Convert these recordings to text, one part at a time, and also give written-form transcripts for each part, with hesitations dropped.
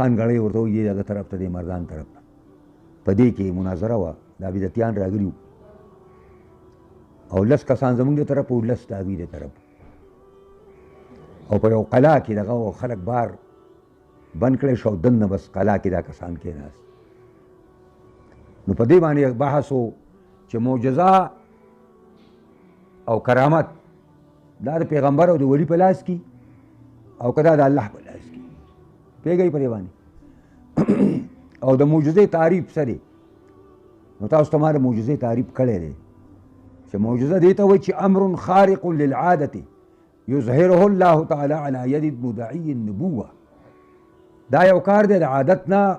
خان غړی ورته وایي دغه طرف ته دی مردان طرف ته. په دې کې مناظره وه، دا بدعتیان راغلي وو او 10 کسان زمونږ د طرف او 10 د هغوی د طرف، او په یو قلا کې دغه خلک بار بند کړی شو، دننه بس قلا کې دا کسان کېناست. نو په دې باندې بحث و چې معجزه او کرامت دا د پیغمبر او د ولی په لاس کې او که دا د الله په لاس کې، پوهېږئ په دې باندې. او د معجزې تعریف څه دی؟ نو تاسو ته ما د معجزې تعریف کړی دی چې معجزه دې ته وایي چې امر خارق للعادة یظهره الله تعالی علی ید مدعی النبوه. دا یو کار دی د عادت نه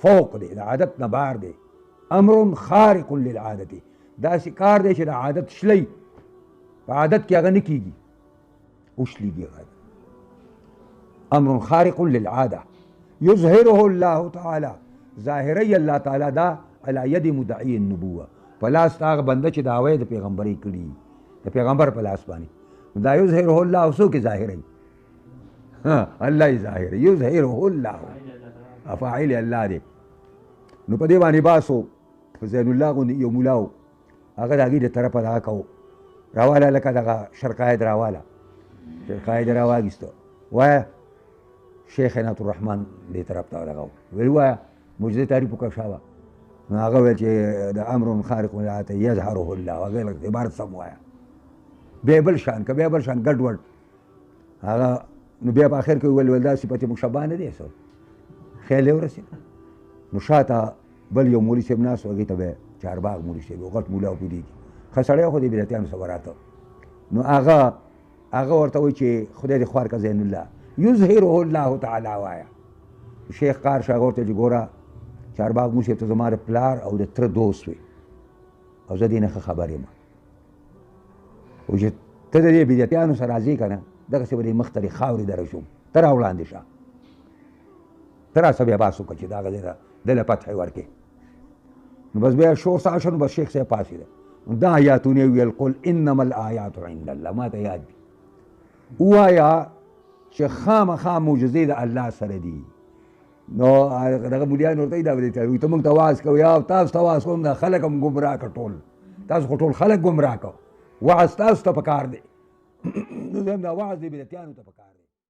فوق دی، د عادت نه بار دی. امر خارق للعادة، داسې کار دی چې د عادت شلی په عادت کې هغه نه کېږي، وشلیږي هغه. امر خارق للعاده یظهره الله تعالی، ظاهروي الله تعالی دا علی ید مدعی النبوه، په لاس د هغه بنده چې دعوی د پیغمبرۍ کړي، د پیغمبر په لاس باندې. دا یظهره الله څوک ظاهروي؟ الله یې ظاهروي، یظهره الله، فاعل الله دی. نو په دې باندې باسو زین الله غوندې یو ملا و، هغه د هغې د طرفه دغه کو راواله، لکه دغه شرقاید راواله، شرقاید راواخیسته، وایه شیخ عنایت الرحمن دې طرف ته دغه ویل، وایه معجزې تعریف وکړه شابه. نو هغه ویل چې د امر خارق للعادة یظهره الله، هغه لکه عبارت سم وایه، بیا بل شان که بیا بل شان ګډ وډ هغه. نو بیا په آخر کې ویل دا صفت مشبه نه دی، څه خیال یې ورسېد. نو شاته بل یو مولي صاحب ناست و، هغې ته به چارباغ مولي صاحب یو غټ مولا و، پوهېږي ښه سړی خو د بدعتیانو څخه وراته. نو هغه ورته وایي چې خدای دې خوار که زین الله، یظهره الله تعالی وایه. شیخ قار شو، هغه ورته چې ګوره چارباغ مولي صاحب ته زما د پلار او د تره دوست وي او زه دې نه ښه خبر یم، و چې ته د دې بدعتیانو سره راځې که نه، دغسې به دې مخ ته دې خاورې درشوم، ته را وړاندې شه، ته راسه بیا باس وکړه چې دغه ځای ته ده له فتحې ورکړې. نو بس بیا شور سا شو، نو بس شیخ صاحب پاڅېده، دا آیاتونه یې ویل قل انما الآیات عند الله، ما ته یاد دي ووایه چې خامخا معجزې د الله سره دي. نو دغه مولیان ورته وایي دا به دې ته ته موږ ته وعظ کوو، یا تاسو ته وعظ کوم، دا خلک هم ګمراه کړه ټول، تاسو خو ټول خلک ګمراه کړه، وعظ تاسو ته پکار دی. نو دا وعظ دې بدعتیانو ته پکار